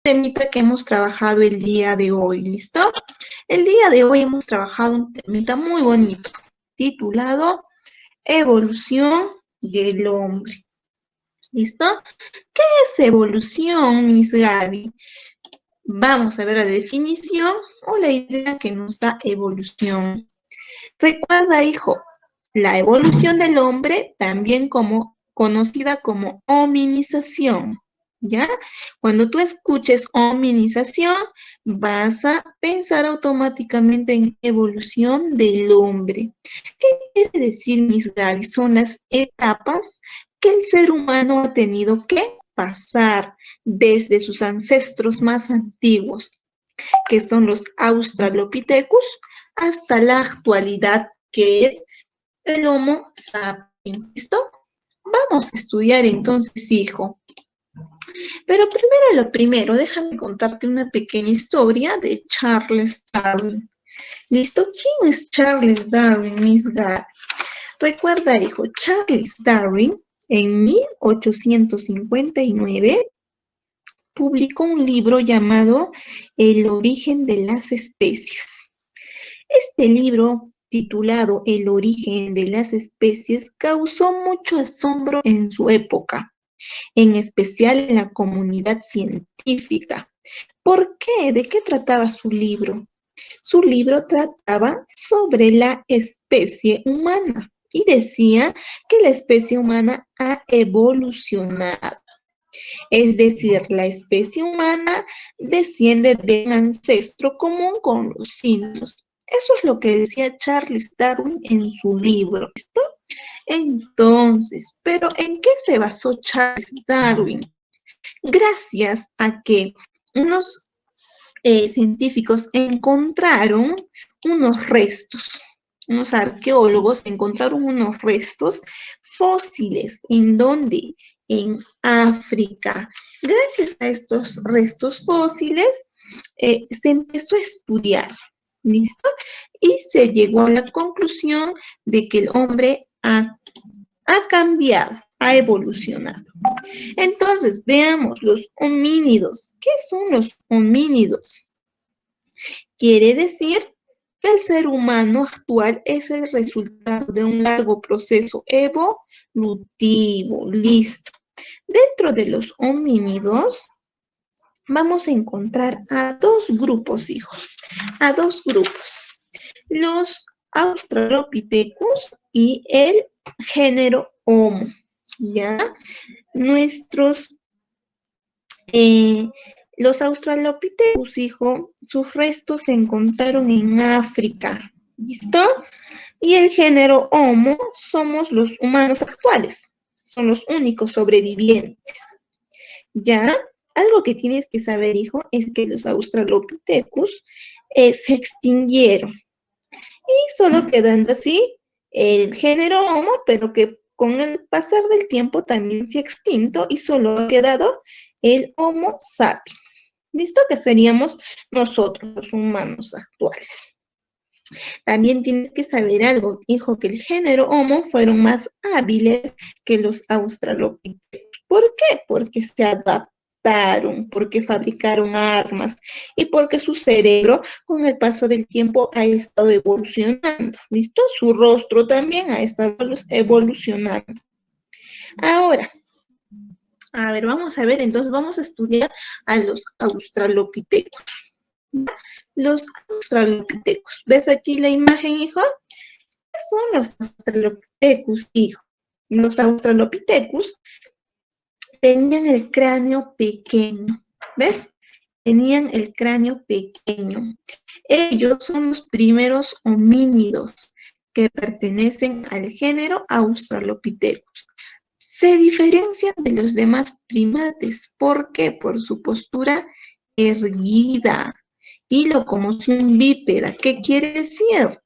temita que hemos trabajado el día de hoy, ¿listo? El día de hoy hemos trabajado un temita muy bonito, titulado Evolución del hombre, ¿listo? ¿Qué es evolución, Miss Gaby? Vamos a ver la definición o la idea que nos da evolución. Recuerda, hijo, la evolución del hombre, también conocida como hominización, ¿ya? Cuando tú escuches hominización, vas a pensar automáticamente en evolución del hombre. ¿Qué quiere decir, Miss Gaby? Son las etapas que el ser humano ha tenido que pasar desde sus ancestros más antiguos, que son los Australopithecus, hasta la actualidad, que es el Homo sapiens. ¿Listo? Vamos a estudiar entonces, hijo. Pero primero lo primero, déjame contarte una pequeña historia de Charles Darwin. ¿Listo? ¿Quién es Charles Darwin, Miss Gaby? Recuerda, hijo, Charles Darwin en 1859 publicó un libro llamado El origen de las especies. Este libro, titulado El origen de las especies, causó mucho asombro en su época, en especial en la comunidad científica. ¿Por qué? ¿De qué trataba su libro? Su libro trataba sobre la especie humana y decía que la especie humana ha evolucionado. Es decir, la especie humana desciende de un ancestro común con los simios. Eso es lo que decía Charles Darwin en su libro. ¿Listo? Entonces, ¿pero en qué se basó Charles Darwin? Gracias a que unos científicos encontraron unos restos. Unos arqueólogos encontraron unos restos fósiles. ¿En dónde? En África. Gracias a estos restos fósiles se empezó a estudiar, ¿listo? Y se llegó a la conclusión de que el hombre ha cambiado, ha evolucionado. Entonces, veamos los homínidos. ¿Qué son los homínidos? Quiere decir que el ser humano actual es el resultado de un largo proceso evolutivo. Listo. Dentro de los homínidos vamos a encontrar a dos grupos, hijos, a dos grupos. Los Australopithecus y el género Homo, ¿ya? Nuestros los Australopithecus, hijo, sus restos se encontraron en África. ¿Listo? Y el género Homo somos los humanos actuales. Son los únicos sobrevivientes. ¿Ya? Algo que tienes que saber, hijo, es que los Australopithecus se extinguieron. Y solo quedando así el género Homo, pero que con el pasar del tiempo también se ha extinto y solo ha quedado el Homo sapiens. ¿Listo? Que seríamos nosotros, los humanos actuales. También tienes que saber algo, hijo, que el género Homo fueron más hábiles que los Australopithecus. ¿Por qué? Porque se adaptaron, porque fabricaron armas y porque su cerebro con el paso del tiempo ha estado evolucionando. ¿Listo? Su rostro también ha estado evolucionando. Ahora, a ver, vamos a ver, entonces vamos a estudiar a los Australopithecus. Los Australopithecus. ¿Ves aquí la imagen, hijo? ¿Qué son los Australopithecus, hijo? Los Australopithecus tenían el cráneo pequeño, ¿ves? Tenían el cráneo pequeño. Ellos son los primeros homínidos que pertenecen al género Australopithecus. Se diferencian de los demás primates. ¿Por qué? Por su postura erguida y locomoción bípeda. ¿Qué quiere decir?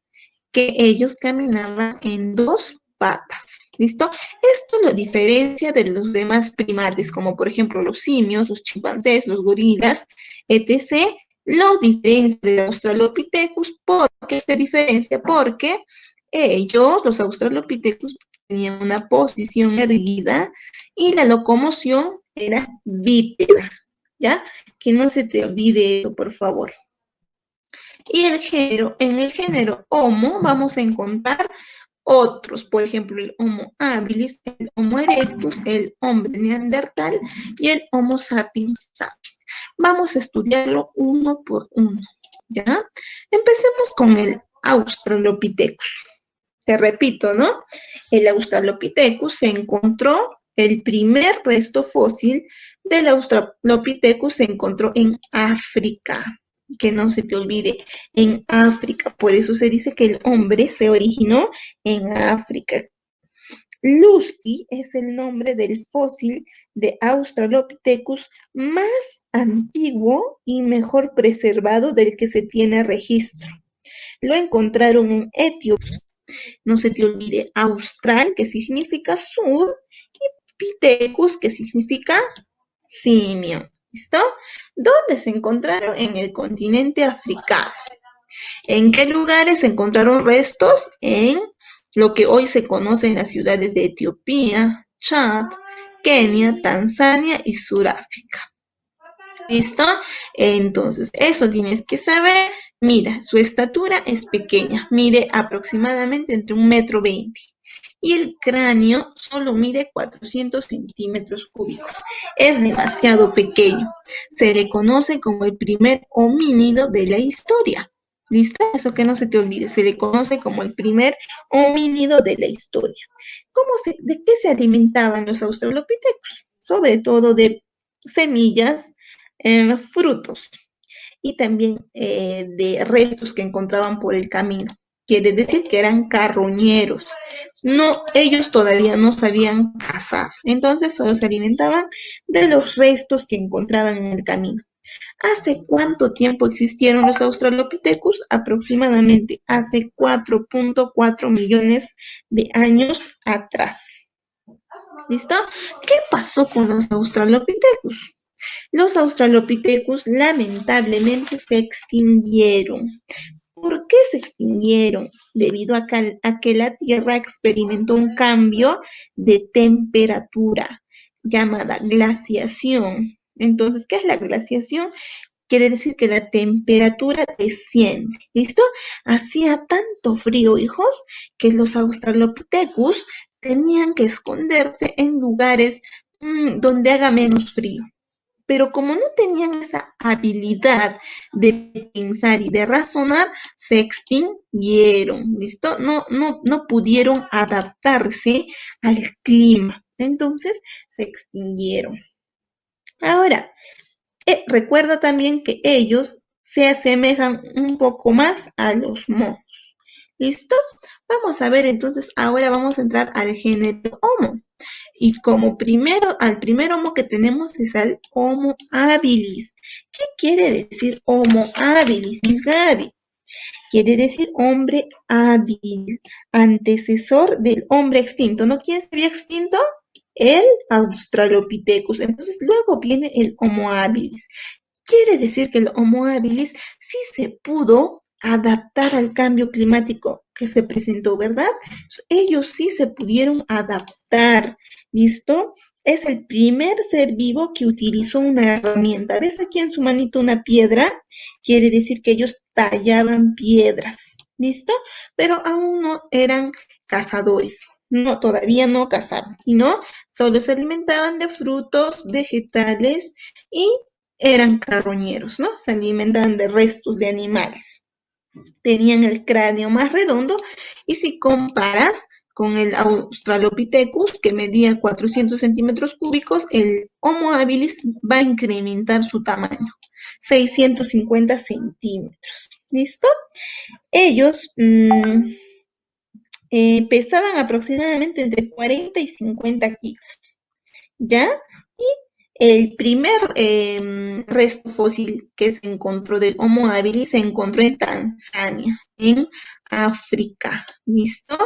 Que ellos caminaban en dos patas. ¿Listo? Esto lo diferencia de los demás primates, como por ejemplo los simios, los chimpancés, los gorilas, etc. Los diferencia de los Australopithecus. ¿Por qué se diferencia? Porque ellos, los Australopithecus, tenían una posición erguida y la locomoción era bípeda. ¿ya? Que no se te olvide eso, por favor. Y en el género Homo vamos a encontrar otros, por ejemplo, el Homo habilis, el Homo erectus, el hombre neandertal y el Homo sapiens sapiens. Vamos a estudiarlo uno por uno, ¿ya? Empecemos con el Australopithecus. Te repito, ¿no? El Australopithecus se encontró, el primer resto fósil del Australopithecus se encontró en África. Que no se te olvide, en África. Por eso se dice que el hombre se originó en África. Lucy es el nombre del fósil de Australopithecus más antiguo y mejor preservado del que se tiene registro. Lo encontraron en Etiopía. No se te olvide austral, que significa sur, y pithecus, que significa simio. ¿Listo? ¿Dónde se encontraron? En el continente africano. ¿En qué lugares se encontraron restos? En lo que hoy se conoce en las ciudades de Etiopía, Chad, Kenia, Tanzania y Sudáfrica. ¿Listo? Entonces, eso tienes que saber. Mira, su estatura es pequeña, mide aproximadamente entre 1,20 m. Y el cráneo solo mide 400 centímetros cúbicos. Es demasiado pequeño. Se le conoce como el primer homínido de la historia. ¿Listo? Eso que no se te olvide. Se le conoce como el primer homínido de la historia. ¿De qué se alimentaban los australopithecus? Sobre todo de semillas, frutos y también de restos que encontraban por el camino. Quiere decir que eran carroñeros. No, ellos todavía no sabían cazar, entonces solo se alimentaban de los restos que encontraban en el camino. ¿Hace cuánto tiempo existieron los Australopithecus? Aproximadamente hace 4,4 millones de años atrás. ¿Listo? ¿Qué pasó con los Australopithecus? Los Australopithecus lamentablemente se extinguieron. ¿Por qué se extinguieron? Debido a que la Tierra experimentó un cambio de temperatura llamada glaciación. Entonces, ¿qué es la glaciación? Quiere decir que la temperatura desciende. ¿Listo? Hacía tanto frío, hijos, que los Australopithecus tenían que esconderse en lugares donde haga menos frío. Pero como no tenían esa habilidad de pensar y de razonar, se extinguieron, ¿listo? No pudieron adaptarse al clima, entonces se extinguieron. Ahora, recuerda también que ellos se asemejan un poco más a los monos, ¿listo? Vamos a ver entonces, ahora vamos a entrar al género Homo. Y como al primer Homo que tenemos es al Homo habilis. ¿Qué quiere decir Homo habilis, mi Gaby? Quiere decir hombre hábil, antecesor del hombre extinto. ¿No? ¿Quién se había extinto? El Australopithecus. Entonces luego viene el Homo habilis. Quiere decir que el Homo habilis sí se pudo adaptar al cambio climático que se presentó, ¿verdad? Ellos sí se pudieron adaptar, ¿listo? Es el primer ser vivo que utilizó una herramienta. ¿Ves aquí en su manito una piedra? Quiere decir que ellos tallaban piedras, ¿listo? Pero aún no eran cazadores. No, todavía no cazaban, sino solo se alimentaban de frutos, vegetales y eran carroñeros, ¿no? Se alimentaban de restos de animales. Tenían el cráneo más redondo y si comparas con el Australopithecus, que medía 400 centímetros cúbicos, el Homo habilis va a incrementar su tamaño, 650 centímetros. ¿Listo? Ellos pesaban aproximadamente entre 40 y 50 kilos. ¿Ya? Y el primer resto fósil que se encontró del Homo habilis se encontró en Tanzania, en África. ¿Listo?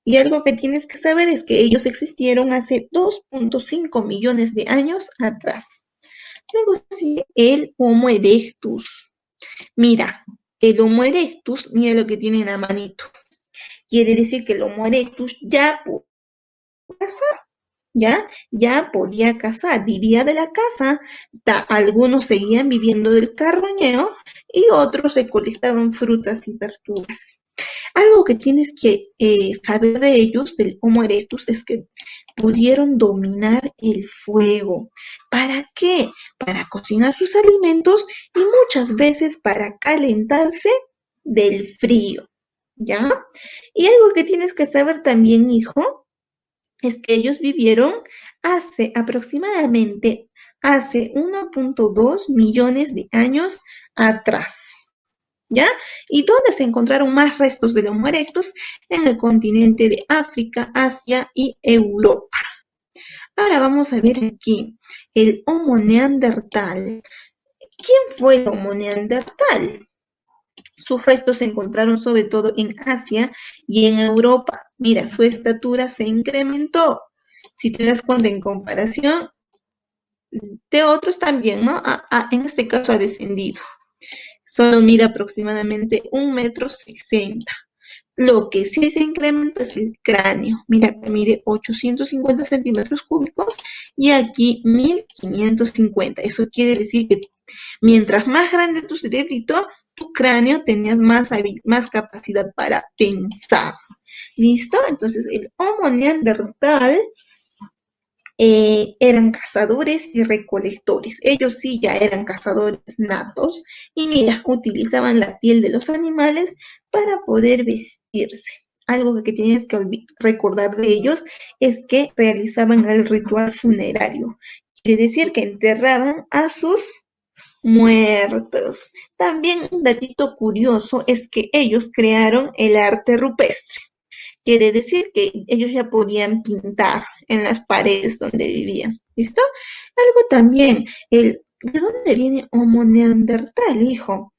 Y algo que tienes que saber es que ellos existieron hace 2,5 millones de años atrás. Luego sigue el Homo erectus. Mira, el Homo erectus, mira lo que tiene en la manito. Quiere decir que el Homo erectus ya pudo pasar. ya podía cazar, vivía de la caza, algunos seguían viviendo del carroñeo y otros recolectaban frutas y verduras. Algo que tienes que saber de ellos, del Homo erectus, es que pudieron dominar el fuego. ¿Para qué? Para cocinar sus alimentos y muchas veces para calentarse del frío, ¿ya? Y algo que tienes que saber también, hijo, es que ellos vivieron hace aproximadamente hace 1.2 millones de años atrás. ¿Ya? ¿Y dónde se encontraron más restos del Homo erectus? En el continente de África, Asia y Europa. Ahora vamos a ver aquí el Homo neandertal. ¿Quién fue el Homo neandertal? Sus restos se encontraron sobre todo en Asia y en Europa. Mira, su estatura se incrementó. Si te das cuenta en comparación de otros también, ¿no? En este caso ha descendido. Solo mide aproximadamente 1,60 m. Lo que sí se incrementa es el cráneo. Mira que mide 850 centímetros cúbicos y aquí 1550. Eso quiere decir que mientras más grande tu cerebrito, tu cráneo tenías más capacidad para pensar. ¿Listo? Entonces el Homo neandertal eran cazadores y recolectores. Ellos sí ya eran cazadores natos y mira, utilizaban la piel de los animales para poder vestirse. Algo que tienes que recordar de ellos es que realizaban el ritual funerario. Quiere decir que enterraban a sus muertos. También un datito curioso es que ellos crearon el arte rupestre. Quiere decir que ellos ya podían pintar en las paredes donde vivían. ¿Listo? Algo también, ¿de dónde viene Homo neandertal, hijo?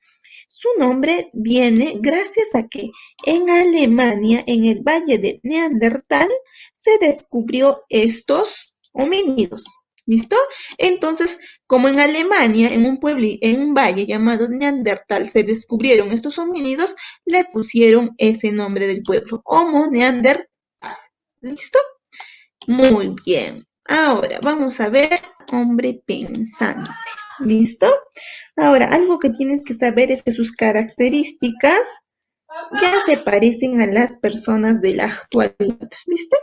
Su nombre viene gracias a que en Alemania, en el valle de Neandertal, se descubrió estos homínidos. ¿Listo? Entonces, como en Alemania, en un pueblo, en un valle llamado Neandertal, se descubrieron estos homínidos, le pusieron ese nombre del pueblo, Homo Neandertal. ¿Listo? Muy bien. Ahora vamos a ver hombre pensante. ¿Listo? Ahora, algo que tienes que saber es que sus características ya se parecen a las personas de la actualidad, ¿viste?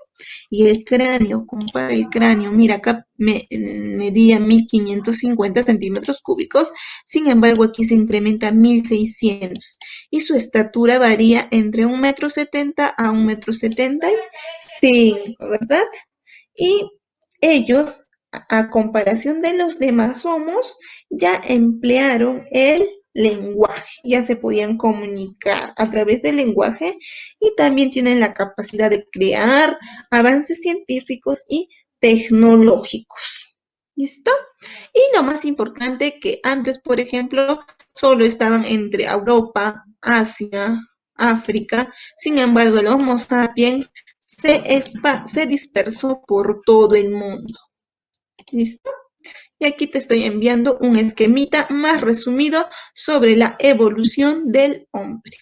Y el cráneo, compara el cráneo, mira, acá medía 1550 centímetros cúbicos, sin embargo aquí se incrementa a 1600 y su estatura varía entre 1,70 m a 1,75 m, ¿verdad? Y ellos, a comparación de los demás homos, ya emplearon el lenguaje, ya se podían comunicar a través del lenguaje y también tienen la capacidad de crear avances científicos y tecnológicos. ¿Listo? Y lo más importante que antes, por ejemplo, solo estaban entre Europa, Asia, África. Sin embargo, el Homo sapiens se dispersó por todo el mundo. ¿Listo? Y aquí te estoy enviando un esquemita más resumido sobre la evolución del hombre.